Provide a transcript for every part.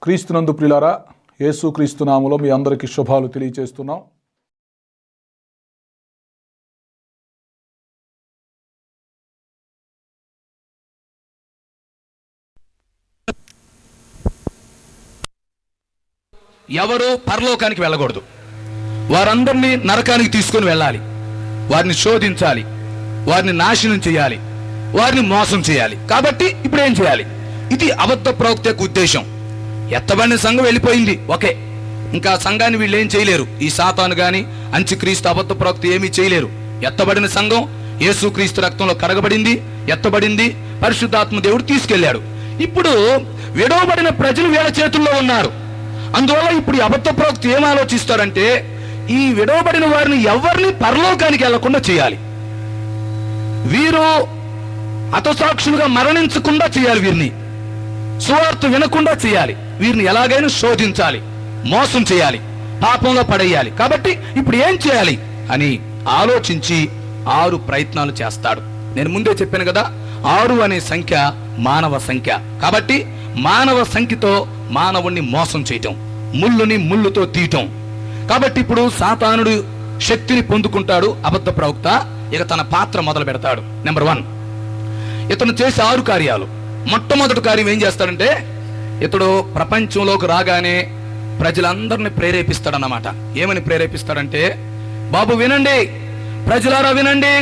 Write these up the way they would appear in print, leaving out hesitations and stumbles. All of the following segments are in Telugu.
క్రీస్తునందు ప్రియులారా, యేసు క్రీస్తు నామములో మీ అందరికీ శుభాలు తెలియజేస్తున్నాం. ఎవరు పరలోకానికి వెళ్ళకూడదు, వారందరినీ నరకానికి తీసుకొని వెళ్ళాలి, వారిని శోధించాలి, వారిని నాశనం చేయాలి, వారిని మోసం చేయాలి. కాబట్టి ఇప్పుడు ఏం చేయాలి? ఇది అబద్ధ ప్రవక్త యొక్క ఉద్దేశం. ఎత్తబడిన సంఘం వెళ్ళిపోయింది, ఓకే, ఇంకా సంఘాన్ని వీళ్ళు ఏం చేయలేరు. ఈ సాతాను గాని అంత్యక్రీస్తు అబద్ధ ప్రవక్త ఏమీ చేయలేరు. ఎత్తబడిన సంఘం యేసుక్రీస్తు రక్తంలో కడగబడింది, ఎత్తబడింది, పరిశుద్ధాత్మ దేవుడు తీసుకెళ్లాడు. ఇప్పుడు విడవబడిన ప్రజలు వీళ్ళ చేతుల్లో ఉన్నారు. అందువల్ల ఇప్పుడు ఈ అబద్ధ ప్రవక్త ఏం ఆలోచిస్తాడంటే, ఈ విడవబడిన వారిని ఎవరిని పరలోకానికి వెళ్లకుండా చేయాలి, వీరు హతసాక్షులుగా మరణించకుండా చేయాలి, వీరిని సువార్త వినకుండా చేయాలి, వీరిని ఎలాగైనా శోధించాలి, మోసం చేయాలి, పాపంలో పడేయాలి. కాబట్టి ఇప్పుడు ఏం చేయాలి అని ఆలోచించి 6 ప్రయత్నాలు చేస్తాడు. నేను ముందే చెప్పాను కదా, 6 అనే సంఖ్య మానవ సంఖ్య. కాబట్టి మానవ సంఖ్యతో మానవుణ్ణి మోసం చేయటం, ముళ్ళుని ముళ్ళుతో తీయటం. కాబట్టి ఇప్పుడు సాతానుడు శక్తిని పొందుకుంటాడు అబద్ధ ప్రవక్త. ఇక తన పాత్ర మొదలు పెడతాడు. నెంబర్ 1, ఇతను చేసే 6 కార్యాలు. మొట్టమొదటి కార్యం ఏం చేస్తాడంటే, ఇతడు ప్రపంచంలోకి రాగానే ప్రజలందరినీ ప్రేరేపిస్తాడన్నమాట. ఏమని ప్రేరేపిస్తాడంటే, బాబు వినండి, ప్రజలారా వినండి,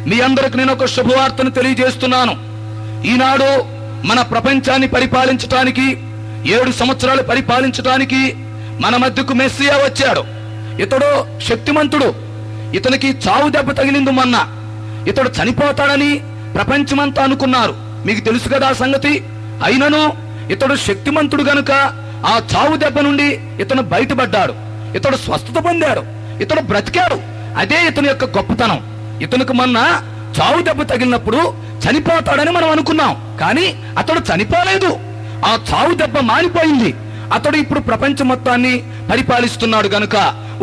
మీ అందరికి నేను ఒక శుభవార్తను తెలియజేస్తున్నాను. ఈనాడు మన ప్రపంచాన్ని పరిపాలించటానికి, 7 సంవత్సరాలు పరిపాలించటానికి మన మధ్యకు మెస్సియా వచ్చాడు. ఇతడు శక్తిమంతుడు, ఇతనికి చావు దెబ్బ తగిలింది మొన్న. ఇతడు చనిపోతాడని ప్రపంచమంతా అనుకున్నారు, మీకు తెలుసు కదా ఆ సంగతి. అయినను ఇతడు శక్తిమంతుడు గనుక ఆ చావు దెబ్బ నుండి ఇతను బయటపడ్డాడు, ఇతడు స్వస్థత పొందాడు, ఇతడు బ్రతికాడు. అదే ఇతని యొక్క గొప్పతనం. ఇతనికి మొన్న చావు దెబ్బ తగిలినప్పుడు చనిపోతాడని మనం అనుకున్నాం, కానీ అతడు చనిపోలేదు. ఆ చావు దెబ్బ మానిపోయింది. అతడు ఇప్పుడు ప్రపంచం మొత్తాన్ని పరిపాలిస్తున్నాడు గనుక,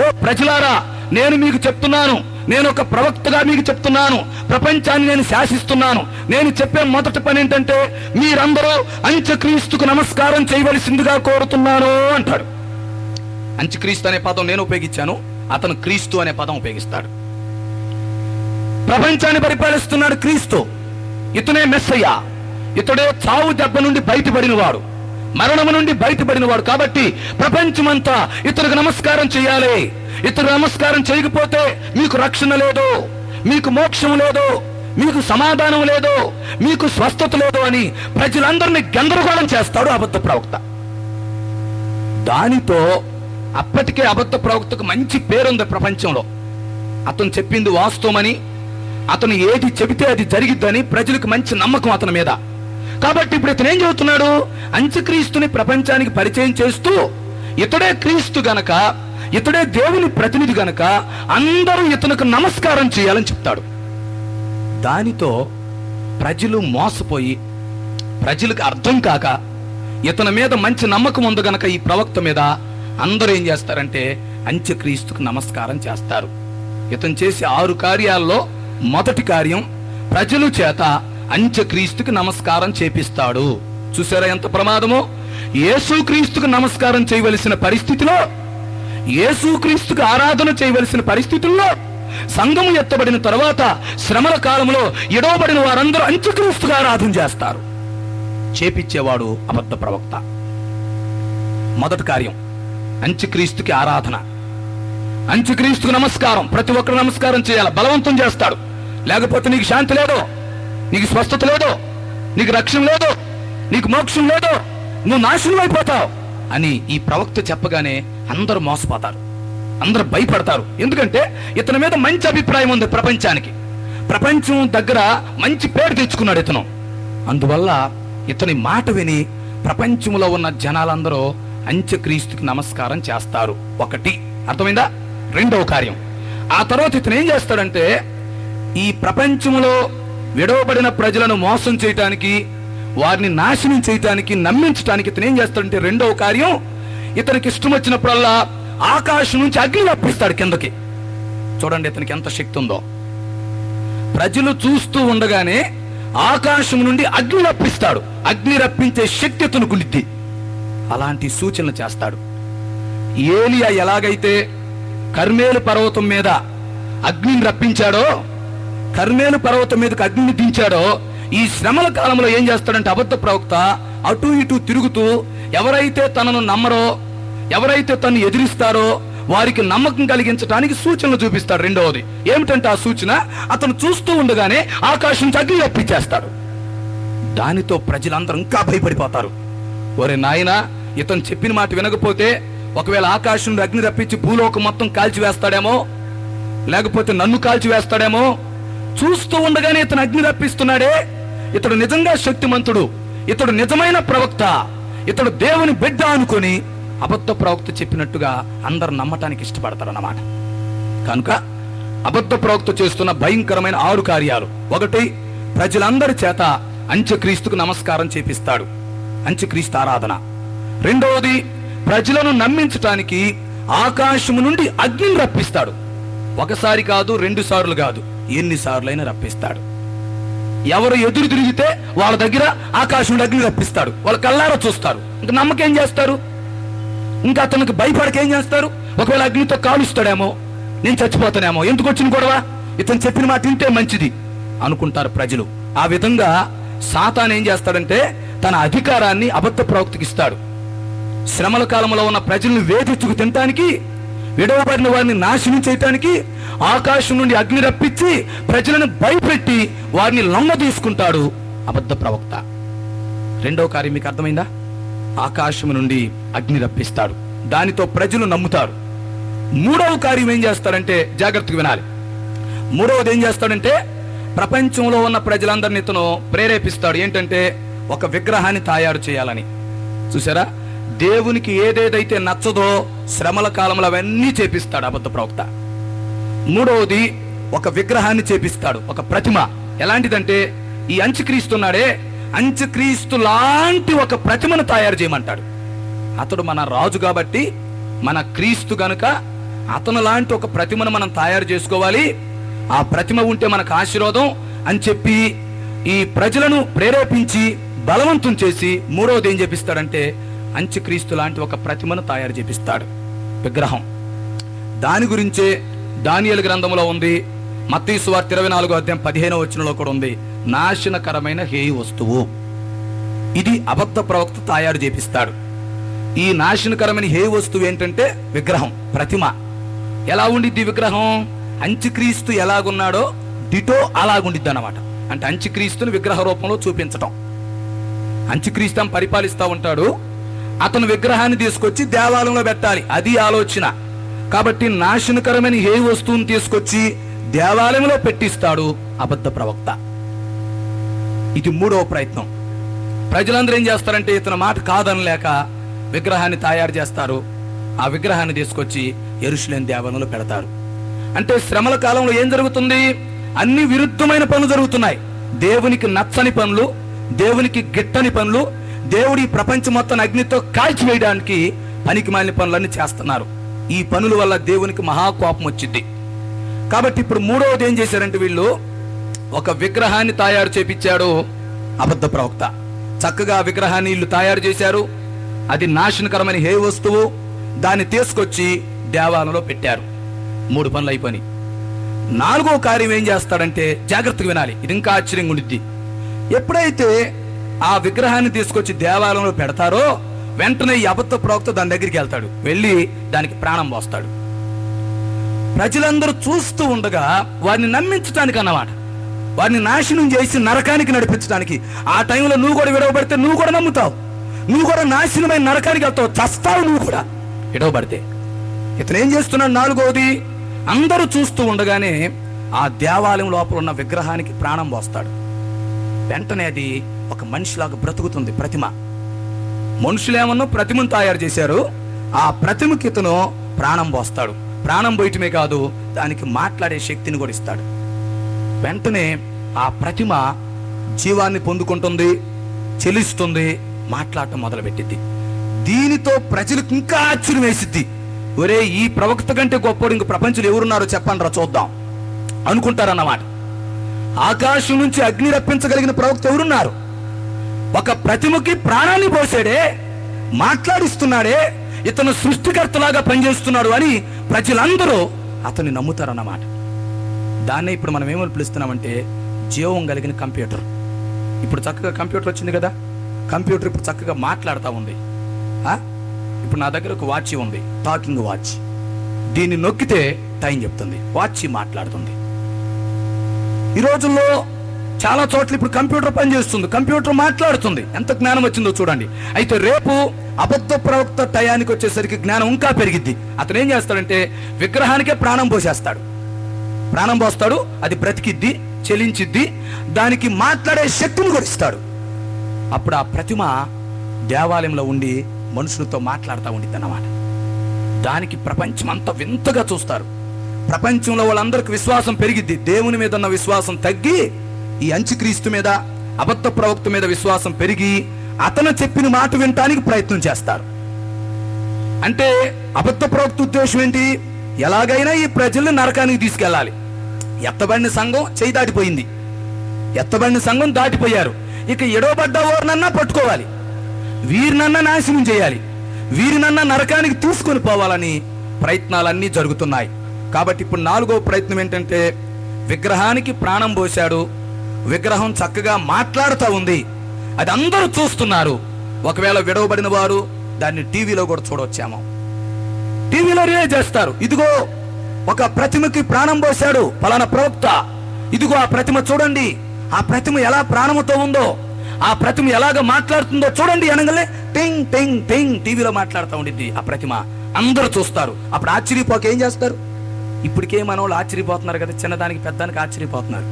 ఓ ప్రజలారా, నేను మీకు చెప్తున్నాను, నేను ఒక ప్రవక్తగా మీకు చెప్తున్నాను, ప్రపంచాన్ని నేను శాసిస్తున్నాను. నేను చెప్పే మొదటి పని ఏంటంటే, మీరందరూ అంత్యక్రీస్తుకు నమస్కారం చేయవలసిందిగా కోరుతున్నాను అంటాడు. అంత్యక్రీస్తు అనే పదం నేను ఉపయోగించాను, అతను క్రీస్తు అనే పదం ఉపయోగిస్తాడు. ప్రపంచాన్ని పరిపాలిస్తున్నాడు క్రీస్తు, ఇతనే మెస్సయ్య, ఇతడే చావు దెబ్బ నుండి బయటపడినవాడు, మరణము నుండి బయటపడినవాడు. కాబట్టి ప్రపంచమంతా ఇతనికి నమస్కారం చేయాలి. ఇతరు నమస్కారం చేయకపోతే మీకు రక్షణ లేదు, మీకు మోక్షం లేదు, మీకు సమాధానం లేదు, మీకు స్వస్థత లేదు అని ప్రజలందరినీ గందరగోళం చేస్తాడు అబద్ధ ప్రవక్త. దానితో అప్పటికే అబద్ధ ప్రవక్తకు మంచి పేరుంది ప్రపంచంలో. అతను చెప్పింది వాస్తవమని, అతను ఏది చెబితే అది జరిగిద్దని ప్రజలకు మంచి నమ్మకం అతని మీద. కాబట్టి ఇప్పుడు ఇతను ఏం చెబుతున్నాడు, అంత్యక్రీస్తుని ప్రపంచానికి పరిచయం చేస్తూ, ఇతడే క్రీస్తు గనక, ఇతడే దేవుని ప్రతినిధి గనక అందరూ ఇతనికి నమస్కారం చేయాలని చెప్తాడు. దానితో ప్రజలు మోసపోయి, ప్రజలకు అర్థం కాక, ఇతని మీద మంచి నమ్మకం ఉంది గనక ఈ ప్రవక్త మీద అందరూ ఏం చేస్తారంటే అంత్యక్రీస్తుకు నమస్కారం చేస్తారు. ఇతను చేసే 6 కార్యాల్లో మొదటి కార్యం, ప్రజల చేత అంత్యక్రీస్తుకి నమస్కారం చేపిస్తాడు. చూసారా ఎంత ప్రమాదమో? యేసుక్రీస్తుకు నమస్కారం చేయవలసిన పరిస్థితిలో, యేసుక్రీస్తుకు ఆరాధన చేయవలసిన పరిస్థితుల్లో, సంఘము ఎత్తబడిన తర్వాత శ్రమల కాలంలో ఎడవబడిన వారందరూ అంత్యక్రీస్తుగా ఆరాధన చేస్తారు. చేపించేవాడు అబద్ధ ప్రవక్త. మొదటి కార్యం అంత్యక్రీస్తుకి ఆరాధన, అంత్యక్రీస్తుకు నమస్కారం. ప్రతి ఒక్కరు నమస్కారం చేయాలి, బలవంతం చేస్తాడు. లేకపోతే నీకు శాంతి లేదు, నీకు స్వస్థత లేదు, నీకు రక్షణ లేదు, నీకు మోక్షం లేదు, నువ్వు నాశనం అయిపోతావు అని ఈ ప్రవక్త చెప్పగానే అందరూ మోసపోతారు, అందరూ భయపడతారు. ఎందుకంటే ఇతని మీద మంచి అభిప్రాయం ఉంది ప్రపంచానికి, ప్రపంచం దగ్గర మంచి పేరు తెచ్చుకున్నాడు ఇతను. అందువల్ల ఇతని మాట విని ప్రపంచంలో ఉన్న జనాలందరూ అంత్యక్రీస్తుకి నమస్కారం చేస్తారు. ఒకటి అర్థమైందా? రెండవ కార్యం, ఆ తర్వాత ఇతను ఏం చేస్తాడంటే, ఈ ప్రపంచంలో విడవబడిన ప్రజలను మోసం చేయటానికి, వారిని నాశనం చేయటానికి, నమ్మించడానికి ఇతను ఏం చేస్తాడంటే, రెండవ కార్యం, ఇతనికి ఇష్టం వచ్చినప్పుడల్లా ఆకాశం నుంచి అగ్ని రప్పిస్తాడు కిందకి. చూడండి ఇతనికి ఎంత శక్తి ఉందో. ప్రజలు చూస్తూ ఉండగానే ఆకాశం నుండి అగ్ని రప్పిస్తాడు. అగ్ని రప్పించే శక్తి ఇతనుకుండిద్ది. అలాంటి సూచనలు చేస్తాడు. ఏలియా ఎలాగైతే కర్మేలు పర్వతం మీద అగ్నిని రప్పించాడో, కర్మేలు పర్వతం మీదకి అగ్నిని దించాడో, ఈ శ్రమల కాలంలో ఏం చేస్తాడంటే అబద్ధ ప్రవక్త అటు ఇటు తిరుగుతూ ఎవరైతే తనను నమ్మరో, ఎవరైతే తను ఎదిరిస్తారో వారికి నమ్మకం కలిగించడానికి సూచనలు చూపిస్తాడు. రెండవది ఏమిటంటే ఆ సూచన, అతను చూస్తూ ఉండగానే ఆకాశం నుంచి అగ్ని రప్పించేస్తాడు. దానితో ప్రజలందరూ ఇంకా భయపడిపోతారు. ఒరే నాయనా, ఇతను చెప్పిన మాట వినకపోతే ఒకవేళ ఆకాశం నుండి అగ్ని రప్పించి భూలోకం మొత్తం కాల్చివేస్తాడేమో, లేకపోతే నన్ను కాల్చివేస్తాడేమో. చూస్తూ ఉండగానే ఇతను అగ్ని రప్పిస్తున్నాడే, ఇతడు నిజంగా శక్తిమంతుడు, ఇతడు నిజమైన ప్రవక్త, ఇతడు దేవుని బిడ్డ అనుకొని అబద్ధ ప్రవక్త చెప్పినట్టుగా అందరు నమ్మటానికి ఇష్టపడతారన్నమాట. కనుక అబద్ధ ప్రవక్త చేస్తున్న భయంకరమైన 6 కార్యాలు. 1, ప్రజలందరి చేత అంత్యక్రీస్తుకు నమస్కారం చేపిస్తాడు, అంత్యక్రీస్తు ఆరాధన. 2వది, ప్రజలను నమ్మించటానికి ఆకాశము నుండి అగ్నిని రప్పిస్తాడు. ఒకసారి కాదు, 2 సార్లు కాదు, ఎన్నిసార్లైనా రప్పిస్తాడు. ఎవరు ఎదురు తిరిగితే వాళ్ళ దగ్గర ఆకాశం నుండి అగ్ని రప్పిస్తాడు. వాళ్ళ కళ్ళారా చూస్తారు, ఇంకా నమ్మకేం చేస్తారు, ఇంకా అతనికి భయపడకేం చేస్తారు. ఒకవేళ అగ్నితో కాలుస్తాడేమో, నేను చచ్చిపోతానేమో, ఎందుకు వచ్చిన గొడవ, ఇతను చెప్పిన మాట వింటే మంచిది అనుకుంటారు ప్రజలు. ఆ విధంగా సాతాను ఏం చేస్తాడంటే తన అధికారాన్ని అబద్ధ ప్రవక్తకి ఇస్తాడు. శ్రమల కాలంలో ఉన్న ప్రజల్ని వేధించుకు తినటానికి, విడవబడిన వారిని నాశనం చేయటానికి ఆకాశం నుండి అగ్ని రప్పించి ప్రజలను భయపెట్టి వారిని లొంగ తీసుకుంటాడు అబద్ధ ప్రవక్త. 2వ కార్యం మీకు అర్థమైందా? ఆకాశం నుండి అగ్ని రప్పిస్తాడు, దానితో ప్రజలు నమ్ముతారు. 3వ కార్యం ఏం చేస్తాడంటే, జాగ్రత్తగా వినాలి. 3వది ఏం చేస్తాడంటే ప్రపంచంలో ఉన్న ప్రజలందరినీ ఇతను ప్రేరేపిస్తాడు. ఏంటంటే ఒక విగ్రహాన్ని తయారు చేయాలని. చూసారా, దేవునికి ఏదేదైతే నచ్చదో శ్రమల కాలంలో అవన్నీ చేపిస్తాడు అబద్ధ ప్రవక్త. 3వది, ఒక విగ్రహాన్ని చేపిస్తాడు, ఒక ప్రతిమ. ఎలాంటిదంటే ఈ అంత్యక్రీస్తున్నాడే, అంత్యక్రీస్తు లాంటి ఒక ప్రతిమను తయారు చేయమంటాడు. అతడు మన రాజు కాబట్టి, మన క్రీస్తు గనుక అతను లాంటి ఒక ప్రతిమను మనం తయారు చేసుకోవాలి. ఆ ప్రతిమ ఉంటే మనకు ఆశీర్వాదం అని చెప్పి ఈ ప్రజలను ప్రేరేపించి బలవంతం చేసి 3వది ఏం చేపిస్తాడంటే అంత్యక్రీస్తు లాంటి ఒక ప్రతిమను తయారు చేపిస్తాడు, విగ్రహం. దాని గురించే దానియేలు గ్రంథంలో ఉంది, మత్తయి సువార్త 24వ అధ్యాయం 15వ వచనంలో కూడా ఉంది, నాశనకరమైన హేయ వస్తువు. ఇది అబద్ధ ప్రవక్త తయారు చేపిస్తాడు. ఈ నాశనకరమైన హేయ వస్తువు ఏంటంటే విగ్రహం, ప్రతిమ. ఎలా ఉండిద్ది విగ్రహం? అంత్యక్రీస్తు ఎలాగున్నాడో డిటో అలాగుండిద్ది అన్నమాట. అంటే అంత్యక్రీస్తుని విగ్రహ రూపంలో చూపించటం. అంత్యక్రీస్తు పరిపాలిస్తూ ఉంటాడు, అతను విగ్రహాన్ని తీసుకొచ్చి దేవాలయంలో పెట్టాలి, అది ఆలోచన. కాబట్టి నాశనకరమైన హేయ వస్తువుని తీసుకొచ్చి దేవాలయంలో పెట్టిస్తాడు అబద్ధ ప్రవక్త. ఇది 3వ ప్రయత్నం. ప్రజలందరూ ఏం చేస్తారంటే ఇతని మాట కాదనలేక విగ్రహాన్ని తయారు చేస్తారు. ఆ విగ్రహాన్ని తీసుకొచ్చి యెరూషలేము దేవాలయంలో పెడతారు. అంటే శ్రమల కాలంలో ఏం జరుగుతుంది? అన్ని విరుద్ధమైన పనులు జరుగుతున్నాయి. దేవునికి నచ్చని పనులు, దేవునికి గిట్టని పనులు, దేవుడి ప్రపంచం మొత్తం అగ్నితో కాల్చివేయడానికి పనికిమాలిన పనులన్నీ చేస్తున్నారు. ఈ పనుల వల్ల దేవునికి మహాకోపం వచ్చింది. కాబట్టి ఇప్పుడు 3వది ఏం చేశారంటే వీళ్ళు ఒక విగ్రహాన్ని తయారు చేపించాడు అబద్ధ ప్రవక్త. చక్కగా ఆ విగ్రహాన్ని వీళ్ళు తయారు చేశారు. అది నాశనకరమైన హేయ వస్తువు. దాన్ని తీసుకొచ్చి దేవాలయంలో పెట్టారు. 3 పనులు అయిపోయి. 4వ కార్యం ఏం చేస్తాడంటే, జాగ్రత్తగా వినాలి, ఇది ఇంకా ఆశ్చర్యంగా ఉండిద్ది. ఎప్పుడైతే ఆ విగ్రహాన్ని తీసుకొచ్చి దేవాలయంలో పెడతారో వెంటనే ఈ అబద్ధ ప్రవక్త దాని దగ్గరికి వెళ్తాడు, వెళ్ళి దానికి ప్రాణం పోస్తాడు. ప్రజలందరూ చూస్తూ ఉండగా వారిని నమ్మించడానికి అన్నమాట, వారిని నాశనం చేసి నరకానికి నడిపించడానికి. ఆ టైంలో నువ్వు కూడా విడవబడితే నువ్వు కూడా నమ్ముతావు, నువ్వు కూడా నాశనమైన నరకానికి వెళ్తావు, చస్తావు నువ్వు కూడా విడవబడితే. ఇతను ఏం చేస్తున్నాడు? 4వది, అందరూ చూస్తూ ఉండగానే ఆ దేవాలయం లోపల ఉన్న విగ్రహానికి ప్రాణం పోస్తాడు. వెంటనే అది ఒక మనిషిలాగా బ్రతుకుతుంది, ప్రతిమ. మనుషులేమన్నా ప్రతిమను తయారు చేశారు, ఆ ప్రతిమకి ఇతను ప్రాణం పోస్తాడు. ప్రాణం పోయటమే కాదు, దానికి మాట్లాడే శక్తిని కూడా ఇస్తాడు. వెంటనే ఆ ప్రతిమ జీవాన్ని పొందుకుంటుంది, చెలిస్తుంది, మాట్లాడటం మొదలుపెట్టింది. దీనితో ప్రజలకు ఇంకా ఆశ్చర్యం వేసిద్ది. ఒరే, ఈ ప్రవక్త కంటే గొప్పడు ఇంక ప్రపంచంలో ఎవరున్నారో చెప్పండి రా చూద్దాం అనుకుంటారన్నమాట. ఆకాశం నుంచి అగ్ని రప్పించగలిగిన ప్రవక్త ఎవరున్నారు? ఒక ప్రతిమకి ప్రాణాన్ని పోసాడే, మాట్లాడిస్తున్నాడే, ఇతను సృష్టికర్తలాగా పనిచేస్తున్నాడు అని ప్రజలందరూ అతన్ని నమ్ముతారన్నమాట. దాన్నే ఇప్పుడు మనం ఏమని పిలుస్తున్నామంటే జీవం కలిగిన కంప్యూటర్. ఇప్పుడు చక్కగా కంప్యూటర్ వచ్చింది కదా, కంప్యూటర్ ఇప్పుడు చక్కగా మాట్లాడుతూ ఉంది. ఇప్పుడు నా దగ్గర ఒక వాచ్ ఉంది, టాకింగ్ వాచ్. దీన్ని నొక్కితే టైం చెప్తుంది, వాచ్ మాట్లాడుతుంది. ఈ రోజుల్లో చాలా చోట్ల ఇప్పుడు కంప్యూటర్ పనిచేస్తుంది, కంప్యూటర్ మాట్లాడుతుంది. ఎంత జ్ఞానం వచ్చిందో చూడండి. అయితే రేపు అబద్ధ ప్రవక్త టయానికి వచ్చేసరికి జ్ఞానం ఇంకా పెరిగిద్ది. అతను ఏం చేస్తాడంటే విగ్రహానికే ప్రాణం పోసేస్తాడు. ప్రాణం పోస్తాడు, అది బ్రతికిద్ది, చెలించిద్ది, దానికి మాట్లాడే శక్తిని కూడా ఇస్తాడు. అప్పుడు ఆ ప్రతిమ దేవాలయంలో ఉండి మనుషులతో మాట్లాడుతూ ఉండిద్ది అన్నమాట. దానికి ప్రపంచం అంతా వింతగా చూస్తారు. ప్రపంచంలో వాళ్ళందరికి విశ్వాసం పెరిగిద్ది. దేవుని మీద ఉన్న విశ్వాసం తగ్గి ఈ అంత్యక్రీస్తు మీద, అబద్ధ ప్రవక్త మీద విశ్వాసం పెరిగి అతను చెప్పిన మాట వినటానికి ప్రయత్నం చేస్తారు. అంటే అబద్ధ ప్రవక్త ఉద్దేశం ఏంటి? ఎలాగైనా ఈ ప్రజల్ని నరకానికి తీసుకెళ్ళాలి. ఎత్తబడిన సంఘం చేయి దాటిపోయింది, ఎత్తబడిన సంఘం దాటిపోయారు. ఇక ఎడవబడ్డ వారినన్నా పట్టుకోవాలి, వీరినన్నా నాశనం చేయాలి, వీరినన్నా నరకానికి తీసుకొని పోవాలని ప్రయత్నాలన్నీ జరుగుతున్నాయి. కాబట్టి ఇప్పుడు 4వ ప్రయత్నం ఏంటంటే విగ్రహానికి ప్రాణం పోశాడు, విగ్రహం చక్కగా మాట్లాడుతూ ఉంది, అది అందరూ చూస్తున్నారు. ఒకవేళ విడవబడిన వారు దాన్ని టీవీలో కూడా చూడొచ్చాము, టీవీలో రిలే చేస్తారు. ఇదిగో ఒక ప్రతిమకి ప్రాణం పోశాడు ఫలానా ప్రవక్త, ఇదిగో ఆ ప్రతిమ చూడండి, ఆ ప్రతిమ ఎలా ప్రాణముతో ఉందో, ఆ ప్రతిమ ఎలాగ మాట్లాడుతుందో చూడండి అనగానే టింగ్ టింగ్ టింగ్ టీవీలో మాట్లాడుతూ ఉండిద్ది ఆ ప్రతిమ. అందరూ చూస్తారు. అప్పుడు ఆశ్చర్యపోక ఏం చేస్తారు? ఇప్పటికే మన వాళ్ళు ఆశ్చర్యపోతున్నారు కదా, చిన్నదానికి పెద్దానికి ఆశ్చర్యపోతున్నారు,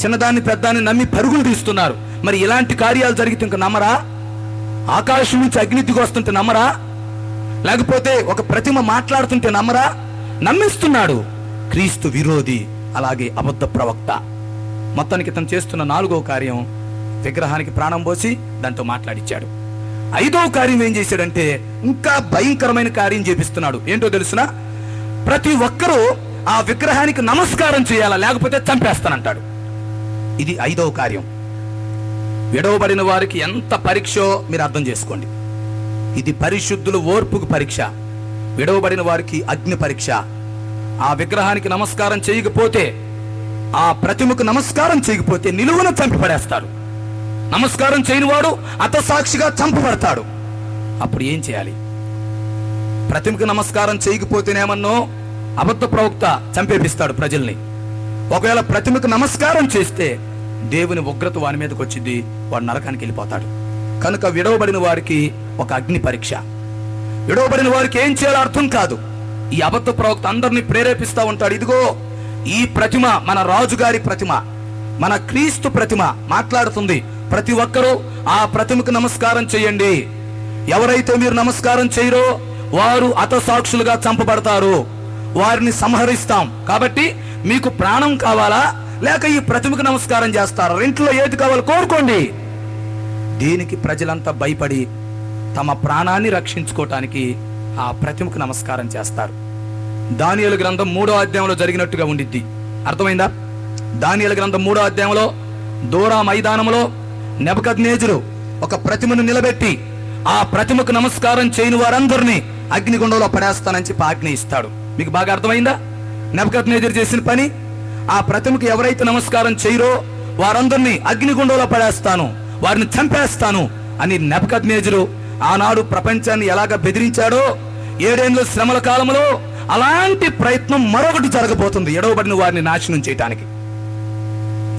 చిన్నదాన్ని పెద్దాన్ని నమ్మి పరుగులు తీస్తున్నారు. మరి ఇలాంటి కార్యాలు జరిగితే ఇంక నమ్మరా? ఆకాశం నుంచి అగ్ని దిగి వస్తుంటే నమ్మరా? లేకపోతే ఒక ప్రతిమ మాట్లాడుతుంటే నమ్మరా? నమ్మిస్తున్నాడు క్రీస్తు విరోధి, అలాగే అబద్ధ ప్రవక్త. మొత్తానికి తను చేస్తున్న 4వ కార్యం విగ్రహానికి ప్రాణం పోసి దాంతో మాట్లాడిచ్చాడు. 5వ కార్యం ఏం చేశాడంటే ఇంకా భయంకరమైన కార్యం చేపిస్తున్నాడు. ఏంటో తెలుసునా? ప్రతి ఒక్కరూ ఆ విగ్రహానికి నమస్కారం చేయాలా, లేకపోతే చంపేస్తానంటాడు. ఇది 5వ కార్యం. విడవబడిన వారికి ఎంత పరీక్షో మీరు అర్థం చేసుకోండి. ఇది పరిశుద్ధుల ఓర్పుకు పరీక్ష, విడవబడిన వారికి అగ్ని పరీక్ష. ఆ విగ్రహానికి నమస్కారం చేయకపోతే, ఆ ప్రతిమకు నమస్కారం చేయకపోతే నిలువున చంపి పడేస్తాడు. నమస్కారం చేయని వాడు హతసాక్షిగా చంపబడతాడు. అప్పుడు ఏం చేయాలి? ప్రతిమకు నమస్కారం చేయకపోతేనేమన్నో అబద్ధ ప్రవక్త చంపేపిస్తాడు ప్రజల్ని. ఒకవేళ ప్రతిమకు నమస్కారం చేస్తే దేవుని ఉగ్రత వాని మీదకి వచ్చింది, వాడు నరకానికి వెళ్ళిపోతాడు. కనుక విడవబడిన వారికి ఒక అగ్ని పరీక్ష. విడవబడిన వారికి ఏం చేయాలో అర్థం కాదు. ఈ అబద్ధ ప్రవక్త అందరినీ ప్రేరేపిస్తూ ఉంటాడు. ఇదిగో ఈ ప్రతిమ మన రాజుగారి ప్రతిమ, మన క్రీస్తు ప్రతిమ మాట్లాడుతుంది. ప్రతి ఒక్కరూ ఆ ప్రతిమకు నమస్కారం చేయండి. ఎవరైతే మీరు నమస్కారం చేయరో వారు హతసాక్షులుగా చంపబడతారు, వారిని సంహరిస్తాం. కాబట్టి మీకు ప్రాణం కావాలా, లేక ఈ ప్రతిమకు నమస్కారం చేస్తారా? రెంట్లో ఏది కావాలో కోరుకోండి. దీనికి ప్రజలంతా భయపడి తమ ప్రాణాన్ని రక్షించుకోవటానికి ఆ ప్రతిమకు నమస్కారం చేస్తారు. దానియేలు గ్రంథం 3వ అధ్యాయంలో జరిగినట్టుగా ఉండిద్ది. అర్థమైందా? దానియేలు గ్రంథం 3వ అధ్యాయంలో దోరా మైదానంలో నెబుకద్నెజరు ఒక ప్రతిమను నిలబెట్టి ఆ ప్రతిమకు నమస్కారం చేయని వారందరినీ అగ్నిగుండంలో పడేస్తానని చెప్పి ఆజ్ఞ ఇస్తాడు. మీకు బాగా అర్థమైందా నెబుకద్నెజరు చేసిన పని? ఆ ప్రతిమకు ఎవరైతే నమస్కారం చేయరో వారందరినీ అగ్నిగుండంలో పడేస్తాను, వారిని చంపేస్తాను అని నెబుకద్నెజరు ఆనాడు ప్రపంచాన్ని ఎలాగ బెదిరించాడో, 7 ఏళ్ల శ్రమల కాలంలో అలాంటి ప్రయత్నం మరొకటి జరగబోతుంది, ఎడవబడిన వారిని నాశనం చేయటానికి.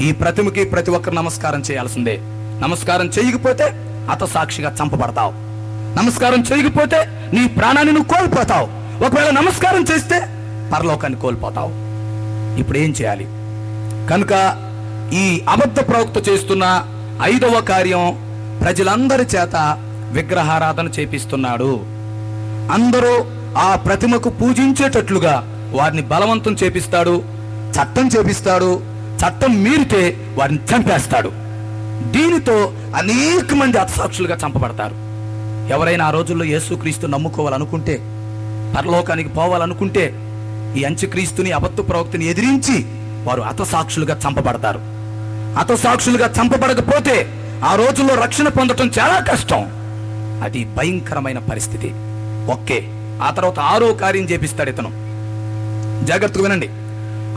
ఈ ప్రతిమకి ప్రతి ఒక్కరు నమస్కారం చేయాల్సిందే. నమస్కారం చేయకపోతే హతసాక్షిగా చంపబడతావు. నమస్కారం చేయకపోతే నీ ప్రాణాన్ని నువ్వు కోల్పోతావు. ఒకవేళ నమస్కారం చేస్తే పరలోకాన్ని కోల్పోతావు. ఇప్పుడు ఏం చేయాలి? కనుక ఈ అబద్ధ ప్రవక్త చేస్తున్న 5వ కార్యం ప్రజలందరి చేత విగ్రహారాధన చేపిస్తున్నాడు. అందరూ ఆ ప్రతిమకు పూజించేటట్లుగా వారిని బలవంతం చేపిస్తాడు, చట్టం చేపిస్తాడు. చట్టం మీరితే వారిని చంపేస్తాడు. దీనితో అనేక మంది హతసాక్షులుగా చంపబడతారు. ఎవరైనా ఆ రోజుల్లో యేసుక్రీస్తు నమ్ముకోవాలనుకుంటే, పరలోకానికి పోవాలనుకుంటే ఈ అంత్యక్రీస్తుని అబద్ధ ప్రవక్తని ఎదిరించి వారు హతసాక్షులుగా చంపబడతారు. హతసాక్షులుగా చంపబడకపోతే ఆ రోజుల్లో రక్షణ పొందటం చాలా కష్టం. అది భయంకరమైన పరిస్థితి. ఓకే, ఆ తర్వాత 6వ కార్యం చేపిస్తాడు ఇతను. జాగ్రత్తగా వినండి.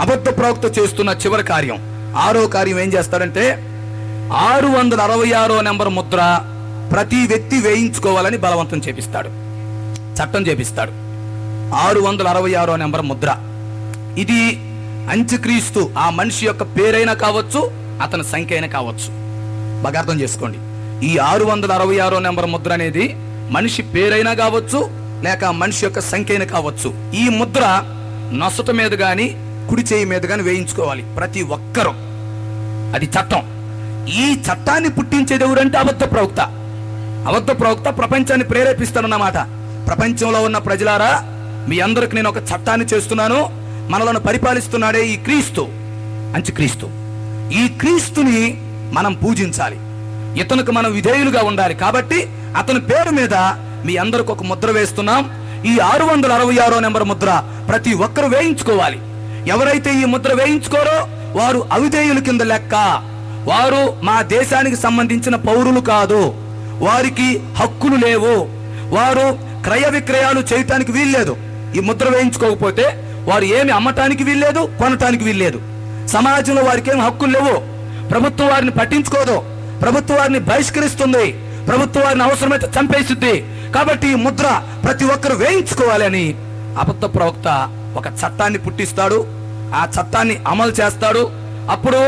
అబద్ధ ప్రవక్త చేస్తున్న చివరి కార్యం 6వ కార్యం ఏం చేస్తాడంటే 666వ నెంబర్ ముద్ర ప్రతి వ్యక్తి వేయించుకోవాలని బలవంతం చేపిస్తాడు, చట్టం చేపిస్తాడు. 666వ నెంబర్ ముద్ర, ఇది అంత్యక్రీస్తు ఆ మనిషి యొక్క పేరైనా కావచ్చు, అతని సంఖ్య అయినా కావచ్చు. బాగా అర్థం చేసుకోండి. ఈ 666వ నెంబర్ ముద్ర అనేది మనిషి పేరైనా కావచ్చు, లేక మనిషి యొక్క సంఖ్య అయినా కావచ్చు. ఈ ముద్ర నొసట మీద గాని కుడి చేయి మీద గాని వేయించుకోవాలి ప్రతి ఒక్కరూ. అది చట్టం. ఈ చట్టాన్ని పుట్టించేది ఎవరంటే అబద్ధ ప్రవక్త. అబద్ధ ప్రవక్త ప్రపంచాన్ని ప్రేరేపిస్తాడన్నమాట. ప్రపంచంలో ఉన్న ప్రజలారా, మీ అందరికి నేను ఒక చట్టాన్ని చేస్తున్నాను, మనలను పరిపాలిస్తున్నాడే ఈ క్రీస్తు, అంత్యక్రీస్తు. ఈ క్రీస్తుని మనం పూజించాలి, ఇతనికి మనం విధేయులుగా ఉండాలి. కాబట్టి అతని పేరు మీద మీ అందరికి ఒక ముద్ర వేస్తున్నాం. ఈ 666వ నెంబర్ ముద్ర ప్రతి ఒక్కరు వేయించుకోవాలి. ఎవరైతే ఈ ముద్ర వేయించుకోరో వారు అవిధేయుల కింద లెక్క. వారు మా దేశానికి సంబంధించిన పౌరులు కాదు, వారికి హక్కులు లేవు, వారు క్రయ విక్రయాలు చేయటానికి వీల్లేదు. ఈ ముద్ర వేయించుకోకపోతే వారు ఏమి అమ్మటానికి వీల్లేదు, కొనటానికి వీల్లేదు. సమాజంలో వారికి ఏమి హక్కులు లేవు. ప్రభుత్వం వారిని పట్టించుకోదు, ప్రభుత్వం వారిని బహిష్కరిస్తుంది, ప్రభుత్వం వారిని అవసరమైతే చంపేస్తుంది. కాబట్టి ఈ ముద్ర ప్రతి ఒక్కరు వేయించుకోవాలని అబద్ధ ప్రవక్త ఒక చట్టాన్ని పుట్టిస్తాడు. ఆ చట్టాన్ని అమలు చేస్తాడు. అప్పుడు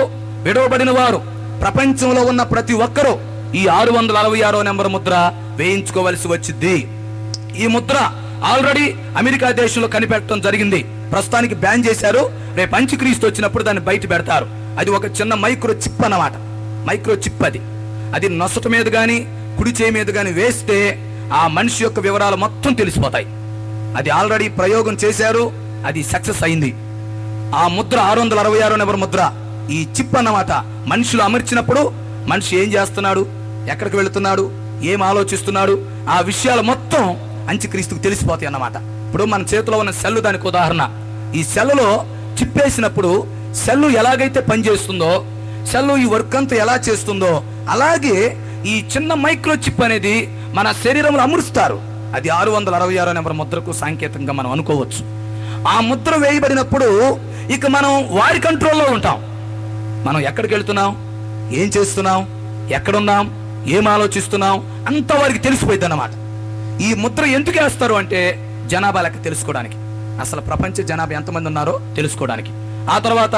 విడవబడిన వారు, ప్రపంచంలో ఉన్న ప్రతి ఒక్కరూ ఈ 666వ నెంబర్ ముద్ర వేయించుకోవలసి వచ్చింది. ఈ ముద్ర ఆల్రెడీ అమెరికా దేశంలో కనిపెట్టడం జరిగింది. ప్రస్తుతానికి బ్యాన్ చేశారు. రేపు అంత్యక్రీస్తు వచ్చినప్పుడు దాన్ని బయట పెడతారు. అది ఒక చిన్న మైక్రో చిప్ అన్నమాట. మైక్రో చిప్ అది నొసట మీద గాని కుడి చేయి మీద గాని వేస్తే ఆ మనిషి యొక్క వివరాలు మొత్తం తెలిసిపోతాయి. అది ఆల్రెడీ ప్రయోగం చేశారు, అది సక్సెస్ అయింది. ఆ ముద్ర 666వ నెంబర్ ముద్ర, ఈ చిప్ అన్నమాట. మనుషులు అమర్చినప్పుడు మనిషి ఏం చేస్తున్నాడు, ఎక్కడికి వెళుతున్నాడు, ఏం ఆలోచిస్తున్నాడు, ఆ విషయాలు మొత్తం అంత్యక్రీస్తుకు తెలిసిపోతాయి అన్నమాట. ఇప్పుడు మన చేతిలో ఉన్న సెల్లు దానికి ఉదాహరణ. ఈ సెల్లులో చిప్ వేసినప్పుడు సెల్లు ఎలాగైతే పనిచేస్తుందో, సెల్లు ఈ వర్క్ అంతా ఎలా చేస్తుందో, అలాగే ఈ చిన్న మైక్రో చిప్ అనేది మన శరీరంలో అమరుస్తారు. అది 666వ నెంబర్ ముద్రకు సాంకేతికంగా మనం అనుకోవచ్చు. ఆ ముద్ర వేయబడినప్పుడు ఇక మనం వారి కంట్రోల్లో ఉంటాం. మనం ఎక్కడికి వెళ్తున్నాం, ఏం చేస్తున్నాం, ఎక్కడున్నాం, ఏం ఆలోచిస్తున్నాం అంతా వారికి తెలిసిపోయింది అన్నమాట. ఈ ముద్ర ఎందుకు వేస్తారు అంటే జనాభా లెక్క తెలుసుకోవడానికి, అసలు ప్రపంచ జనాభా ఎంతమంది ఉన్నారో తెలుసుకోవడానికి. ఆ తర్వాత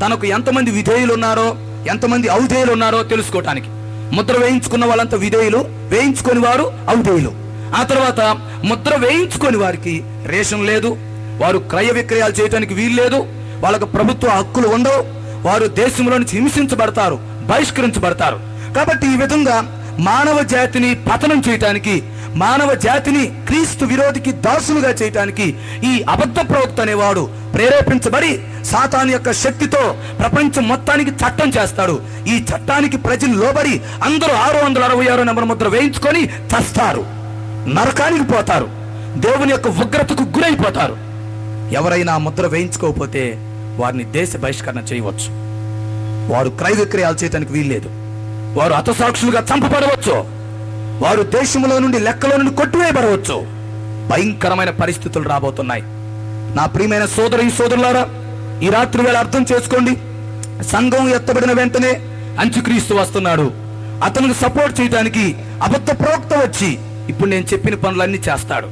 తనకు ఎంతమంది విధేయులు ఉన్నారో, ఎంతమంది అవిధేయులు ఉన్నారో తెలుసుకోవడానికి. ముద్ర వేయించుకున్న వాళ్ళంతా విధేయులు, వేయించుకొని వారు అవిధేయులు. ఆ తర్వాత ముద్ర వేయించుకొని వారికి రేషన్ లేదు, వారు క్రయ విక్రయాలు చేయడానికి వీలు లేదు, వాళ్ళకు ప్రభుత్వ హక్కులు ఉండవు, వారు దేశంలో నుంచి హింసించబడతారు, బహిష్కరించబడతారు. కాబట్టి ఈ విధంగా మానవ జాతిని పతనం చేయటానికి, మానవ జాతిని క్రీస్తు విరోధికి దాసులుగా చేయటానికి ఈ అబద్ధ ప్రవక్త అనేవాడు ప్రేరేపించబడి సాతాను యొక్క శక్తితో ప్రపంచం మొత్తానికి చట్టం చేస్తాడు. ఈ చట్టానికి ప్రజలు లోబడి అందరూ 666వ నెంబర్ ముద్ర వేయించుకొని చస్తారు, నరకానికి పోతారు, దేవుని యొక్క ఉగ్రతకు గురైపోతారు. ఎవరైనా ముద్ర వేయించుకోకపోతే వారిని దేశ బహిష్కరణ చేయవచ్చు, వారు క్రయ విక్రయాలు చేయడానికి వీల్లేదు, వారు హతసాక్షులుగా చంపబడవచ్చు, వారు దేశంలో నుండి లెక్కలో నుండి కొట్టివేయబడవచ్చు. భయంకరమైన పరిస్థితులు రాబోతున్నాయి. నా ప్రియమైన సోదరులారా, ఈ రాత్రి వేళ అర్థం చేసుకోండి. సంఘం ఎత్తబడిన వెంటనే అంత్యక్రీస్తు వస్తున్నాడు. అతనికి సపోర్ట్ చేయడానికి అబద్ధ ప్రవక్త వచ్చి ఇప్పుడు నేను చెప్పిన పనులన్నీ చేస్తాడు.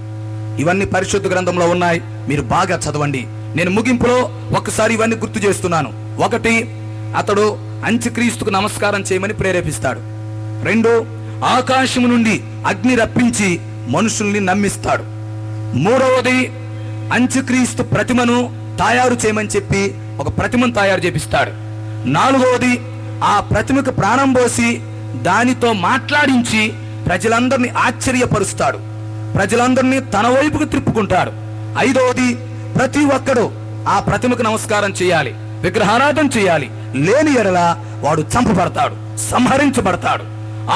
ఇవన్నీ పరిశుద్ధ గ్రంథంలో ఉన్నాయి, మీరు బాగా చదవండి. నేను ముగింపులో ఒక్కసారి ఇవన్నీ గుర్తు చేస్తున్నాను. 1, అతడు అంత్యక్రీస్తుకు నమస్కారం చేయమని ప్రేరేపిస్తాడు. 2, ఆకాశము నుండి అగ్ని రప్పించి మనుషుల్ని నమ్మిస్తాడు. 3వది, అంత్యక్రీస్తు ప్రతిమను తయారు చేయమని చెప్పి ఒక ప్రతిమను తయారు చేపిస్తాడు. 4వది, ఆ ప్రతిమకు ప్రాణం పోసి దానితో మాట్లాడించి ప్రజలందరినీ ఆశ్చర్యపరుస్తాడు, ప్రజలందరినీ తన వైపుకు తిప్పుకుంటాడు. 5వది, ప్రతి ఒక్కడు ఆ ప్రతిమకు నమస్కారం చేయాలి, విగ్రహారాధన చేయాలి, లేని ఎడల వాడు చంపబడతాడు, సంహరించబడతాడు.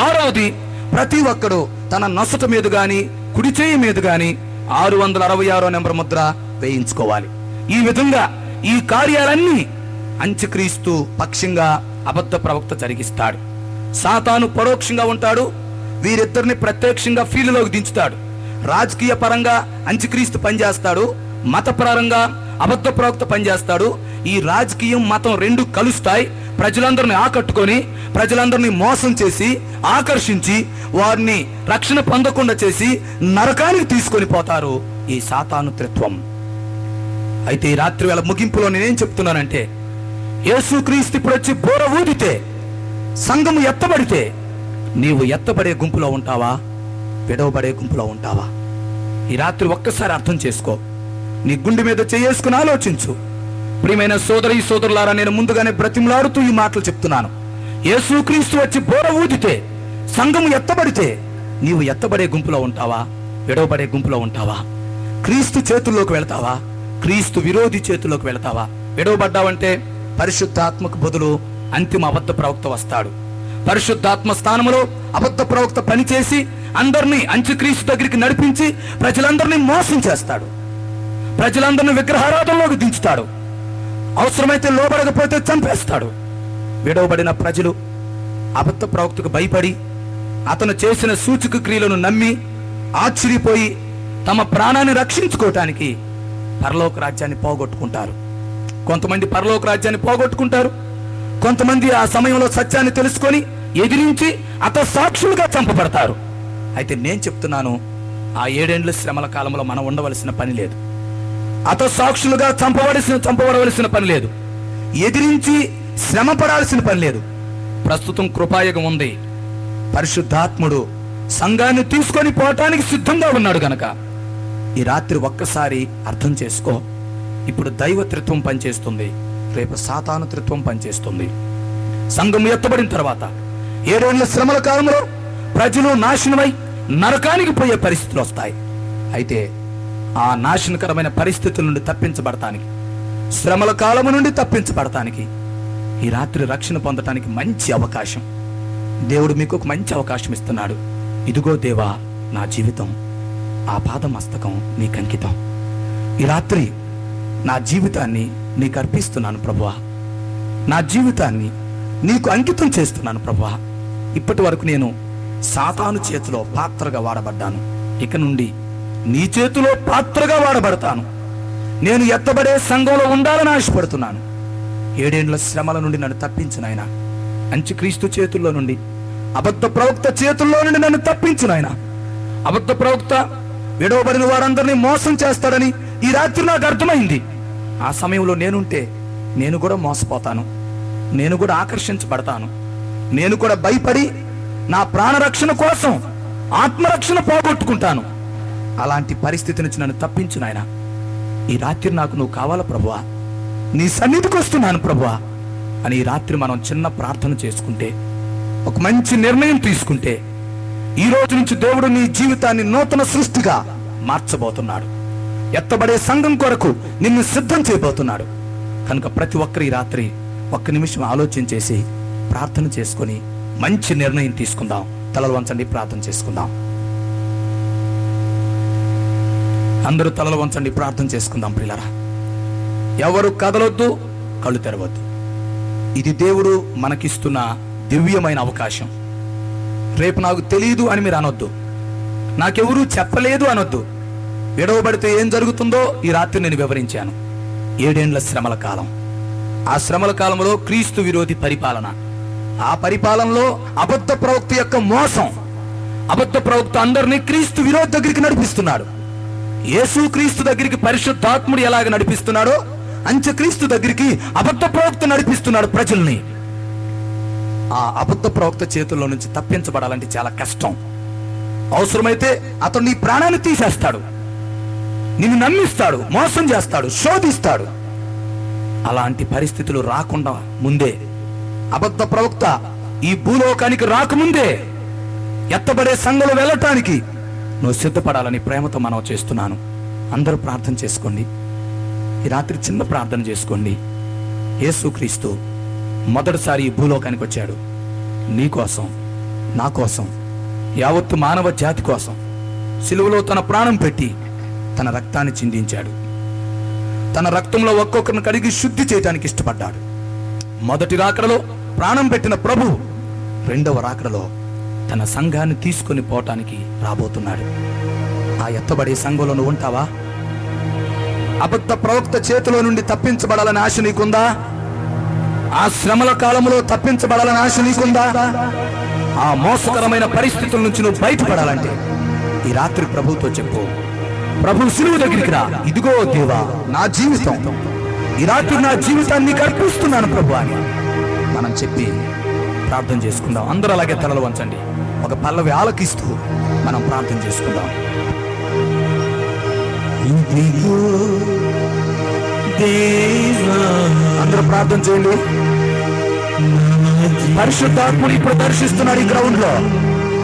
6వది, ప్రతి ఒక్కడు తన నొసట మీద గాని కుడి చేయి మీద గాని 666వ నెంబర్ ముద్ర వేయించుకోవాలి. ఈ విధంగా ఈ కార్యాలన్నీ అంత్యక్రీస్తు పక్షంగా అబద్ధ ప్రవక్త జరిగిస్తాడు. సాతాను పరోక్షంగా ఉంటాడు, వీరిద్దరిని ప్రత్యక్షంగా ఫీల్డ్లోకి దించుతాడు. రాజకీయ పరంగా అంత్యక్రీస్తు పనిచేస్తాడు, మతపరంగా అబద్ధ ప్రవక్త పనిచేస్తాడు. ఈ రాజకీయం మతం రెండు కలుస్తాయి. ప్రజలందరిని ఆకట్టుకొని, ప్రజలందరినీ మోసం చేసి, ఆకర్షించి, వారిని రక్షణ పొందకుండా చేసి నరకానికి తీసుకొని పోతారు ఈ సాతాను త్రిత్వం. అయితే ఈ రాత్రి వేళ ముగింపులో నేనేం చెప్తున్నానంటే, యేసుక్రీస్తు ఇప్పుడు వచ్చి బోర ఊదితే, సంఘము ఎత్తబడితే, నీవు ఎత్తబడే గుంపులో ఉంటావా, విడవబడే గుంపులో ఉంటావా? ఈ రాత్రి ఒక్కసారి అర్థం చేసుకో. నీ గుండె మీద చేసుకుని ఆలోచించు. ప్రియమైన సోదరి సోదరులారా, నేను ముందుగానే బ్రతిమలాడుతూ ఈ మాటలు చెప్తున్నాను. యేసుక్రీస్తు వచ్చి బోర ఊదితే, సంఘము ఎత్తబడితే, నీవు ఎత్తబడే గుంపులో ఉంటావా, విడవబడే గుంపులో ఉంటావా? క్రీస్తు చేతుల్లోకి వెళతావా, క్రీస్తు విరోధి చేతుల్లోకి వెళతావా? విడవబడ్డావంటే పరిశుద్ధాత్మకు బదులు అంతిమ అబద్ధ ప్రవక్త వస్తాడు. పరిశుద్ధాత్మ స్థానంలో అబద్ధ ప్రవక్త పనిచేసి అందరినీ అంత్యక్రీస్తు దగ్గరికి నడిపించి ప్రజలందరినీ మోసం చేస్తాడు. ప్రజలందరినీ విగ్రహారాధనలోకి దించుతాడు. అవసరమైతే లోబడకపోతే చంపేస్తాడు. విడవబడిన ప్రజలు అబద్ధ ప్రవక్తకు భయపడి అతను చేసిన సూచక క్రియలను నమ్మి ఆశ్చర్యపోయి తమ ప్రాణాన్ని రక్షించుకోవటానికి పరలోక రాజ్యాన్ని పోగొట్టుకుంటారు. కొంతమంది పరలోక రాజ్యాన్ని పోగొట్టుకుంటారు. కొంతమంది ఆ సమయంలో సత్యాన్ని తెలుసుకొని ఎదిరించి సాక్షులుగా చంపబడతారు. అయితే నేను చెప్తున్నాను, ఆ 7 ఏండ్ల శ్రమల కాలంలో మనం ఉండవలసిన పని లేదు. సాక్షులుగా చంపబడవలసిన పని లేదు. ఎదిరించి శ్రమ పడాల్సిన పని లేదు. ప్రస్తుతం కృపాయుగం ఉంది. పరిశుద్ధాత్ముడు సంఘాన్ని తీసుకొని పోవటానికి సిద్ధంగా ఉన్నాడు గనక ఈ రాత్రి ఒక్కసారి అర్థం చేసుకో. ఇప్పుడు దైవత్రిత్వం పనిచేస్తుంది, రేపు సాతాను త్రిత్వం పనిచేస్తుంది. సంఘం ఎత్తబడిన తర్వాత 7 ఏండ్ల శ్రమల కాలంలో ప్రజలు నాశనమై నరకానికి పోయే పరిస్థితులు వస్తాయి. అయితే ఆ నాశనకరమైన పరిస్థితుల నుండి తప్పించబడటానికి, శ్రమల కాలము నుండి తప్పించబడటానికి ఈ రాత్రి రక్షణ పొందటానికి మంచి అవకాశం దేవుడు మీకు ఒక మంచి అవకాశం ఇస్తున్నాడు. ఇదిగో దేవా, నా జీవితం ఆ పాదమస్తకం నీకు అంకితం. ఈ రాత్రి నా జీవితాన్ని నీకు అర్పిస్తున్నాను ప్రభువా. నా జీవితాన్ని నీకు అంకితం చేస్తున్నాను ప్రభువా. ఇప్పటి వరకు నేను సాతాను చేతిలో పాత్రగా వాడబడ్డాను. ఇక నుండి నీ చేతిలో పాత్రగా వాడబడతాను. నేను ఎత్తబడే సంఘంలో ఉండాలని ఆశపడుతున్నాను. 7 ఏండ్ల శ్రమల నుండి నన్ను తప్పించు నాయనా. అంత్యక్రీస్తు చేతుల్లో నుండి, అబద్ధ ప్రవక్త చేతుల్లో నుండి నన్ను తప్పించు నాయనా. అబద్ధ ప్రవక్త విడవబడిన వారందరినీ మోసం చేస్తాడని ఈ రాత్రి నాకు అర్థమైంది. ఆ సమయంలో నేనుంటే నేను కూడా మోసపోతాను, నేను కూడా ఆకర్షించబడతాను, నేను కూడా భయపడి నా ప్రాణరక్షణ కోసం ఆత్మరక్షణ పోగొట్టుకుంటాను. అలాంటి పరిస్థితి నుంచి నన్ను తప్పించు నాయనా. ఈ రాత్రి నాకు నువ్వు కావాలా ప్రభువా, నీ సన్నిధికి వస్తున్నాను ప్రభువా అని ఈ రాత్రి మనం చిన్న ప్రార్థన చేసుకుంటే, ఒక మంచి నిర్ణయం తీసుకుంటే, ఈ రోజు నుంచి దేవుడు నీ జీవితాన్ని నూతన సృష్టిగా మార్చబోతున్నాడు. ఎత్తబడే సంఘం కొరకు నిన్ను సిద్ధం చేయబోతున్నాడు. కనుక ప్రతి ఒక్కరు ఈ రాత్రి ఒక్క నిమిషం ఆలోచన చేసి ప్రార్థన చేసుకొని మంచి నిర్ణయం తీసుకుందాం. తలలు వంచండి, ప్రార్థన చేసుకుందాం. అందరూ తలలు వంచండి, ప్రార్థన చేసుకుందాం. ప్రియులారా, ఎవరు కదలొద్దు, కళ్ళు తెరవద్దు. ఇది దేవుడు మనకిస్తున్న దివ్యమైన అవకాశం. రేపు నాకు తెలియదు అని మీరు అనొద్దు, నాకెవరూ చెప్పలేదు అనొద్దు. విడవబడితే ఏం జరుగుతుందో ఈ రాత్రి నేను వివరించాను. 7 ఏండ్ల శ్రమల కాలం. ఆ శ్రమల కాలంలో క్రీస్తు విరోధి పరిపాలన, ఆ పరిపాలనలో అబద్ధ ప్రవక్త యొక్క మోసం. అబద్ధ ప్రవక్త అందరినీ క్రీస్తు విరోధి దగ్గరికి నడిపిస్తున్నాడు. యేసు క్రీస్తు దగ్గరికి పరిశుద్ధాత్ముడు ఎలాగ నడిపిస్తున్నాడో అంత్యక్రీస్తు దగ్గరికి అబద్ధ ప్రవక్త నడిపిస్తున్నాడు ప్రజల్ని. ఆ అబద్ధ ప్రవక్త చేతుల్లో నుంచి తప్పించబడాలంటే చాలా కష్టం. అవసరమైతే అతను నీ ప్రాణాన్ని తీసేస్తాడు, నిన్ను నమ్మిస్తాడు, మోసం చేస్తాడు, శోధిస్తాడు. అలాంటి పరిస్థితులు రాకుండా ముందే, అబద్ధ ప్రవక్త ఈ భూలోకానికి రాకముందే ఎత్తబడే సంఘంలో వెళ్ళటానికి నువ్వు సిద్ధపడాలని ప్రేమతో మనం చేస్తున్నాను. అందరూ ప్రార్థన చేసుకోండి. ఈ రాత్రి చిన్న ప్రార్థన చేసుకోండి. యేసుక్రీస్తు మొదటిసారి ఈ భూలోకానికి వచ్చాడు నీ కోసం, నా కోసం, యావత్తు మానవ జాతి కోసం. సిలువలో తన ప్రాణం పెట్టి తన రక్తాన్ని చిందించాడు. తన రక్తంలో ఒక్కొక్కరిని కడిగి శుద్ధి చేయడానికి ఇష్టపడ్డాడు. మొదటి రాకడలో ప్రాణం పెట్టిన ప్రభు రెండవ రాకడలో తన సంఘాన్ని తీసుకొని పోవటానికి రాబోతున్నాడు. ఆ ఎత్తబడే సంఘంలో నువ్వు ఉంటావా? అబద్ధ ప్రవక్త చేతిలో నుండి తప్పించబడాలని ఆశ నీకుందా? ఆ శ్రమల కాలంలో తప్పించబడాలని ఆశ నీకుందా? ఆ మోసకరమైన పరిస్థితుల నుంచి నువ్వు బయటపడాలంటే ఈ రాత్రి ప్రభువుతో చెప్పు, ప్రభు సిలువ దగ్గరికి రా. ఇదిగో దేవా నా జీవితం, ఈ రాత్రి నా జీవితాన్ని నీకు అర్పిస్తున్నాను ప్రభు అని మనం చెప్పి ప్రార్థన చేసుకుందాం. అందరూ అలాగే తలలు వంచండి. ఒక పల్లవి ఆలకిస్తూ మనం ప్రార్థన చేసుకుందాం. అందరూ ప్రార్థన చేయండి. పరిశుద్ధాత్ముడు ఇప్పుడు దర్శిస్తున్నాడు ఈ గ్రౌండ్ లో.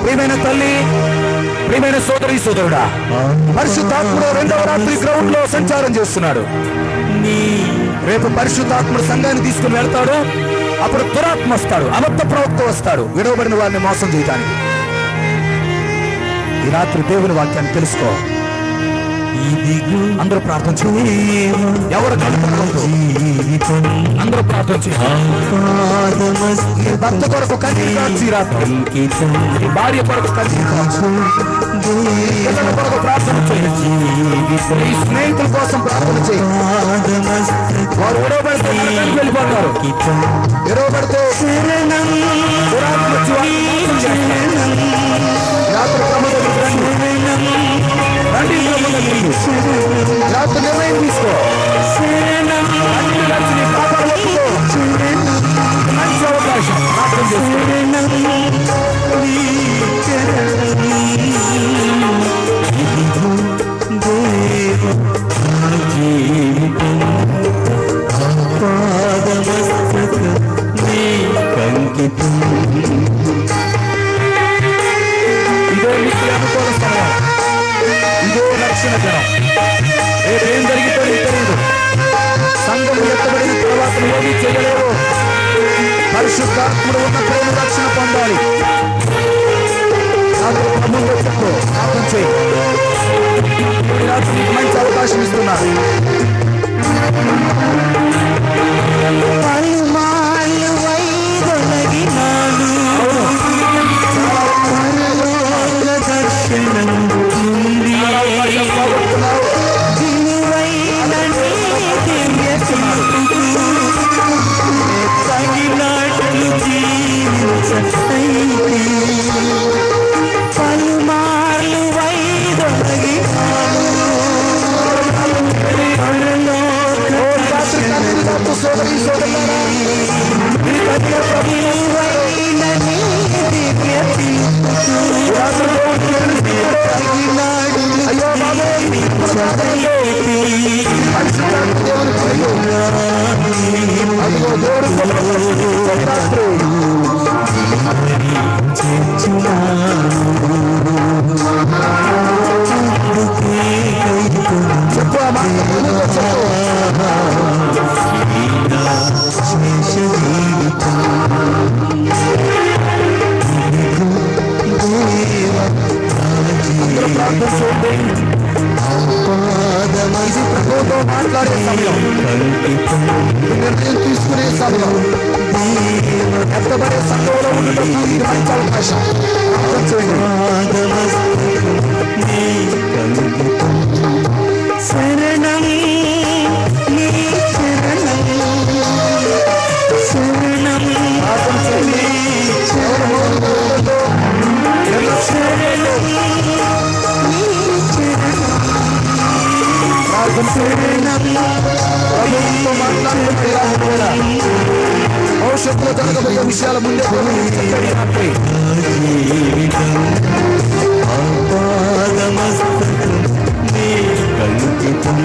ప్రియమైన తల్లి, ప్రియమైన సోదరి సోదరుడా, పరిశుద్ధాత్ముడు రెండవ రాత్రి గ్రౌండ్ లో సంచారం చేస్తున్నాడు. రేపు పరిశుద్ధాత్ముడు సంఘాన్ని తీసుకుని వెళ్తాడు. అప్పుడు దురాత్మ వస్తాడు, అబద్ధ ప్రవక్త వస్తాడు, విడవబడిన వారిని మోసం చేయడానికి. ఈ రాత్రి దేవుని వాక్యాన్ని తెలుసుకో. అందరూ ప్రార్థన చేయండి. ఎవరు అందరూ ప్రార్థన చేయండి. భర్త కొరకు కన్నీరు రాత్రి, భార్య కొరకు కన్నీరు కొరకు ప్రార్థన చేయండి. ఈ స్నేహితుల కోసం ప్రార్థన చేయండి. వారు విడవబడితే వెళ్ళిపోతారు. విడవబడితే రాత్రి రాత్రి నిర్ణయం తీసుకో. మంచి అవకాశం. ఇదే మీకు అనుకూల సమయం, ఇదే రక్షణ జనం. రేపేం జరిగితే తెలియదు. సంఘం ఎత్తబడిన తర్వాత ఏమీ చేయలేరు. పరిశుద్ధాత్ముడు ఉన్న ప్రేమ రక్షణ పొందాలి. చెప్పు, ప్రార్థన చేయి. మంచి అవకాశం ఇస్తున్నారు. మాట్లాడే సమయం, నిర్ణయం తీసుకునే సమయం, ఎత్తబడే సంఘంలో ఉండటం మంచి అవకాశం. శరణం నీ శరణం, శరణం భవిష్యత్తులో జరగబోయే విషయాల ముందే ఆపాదమస్తకం నీ కంకితం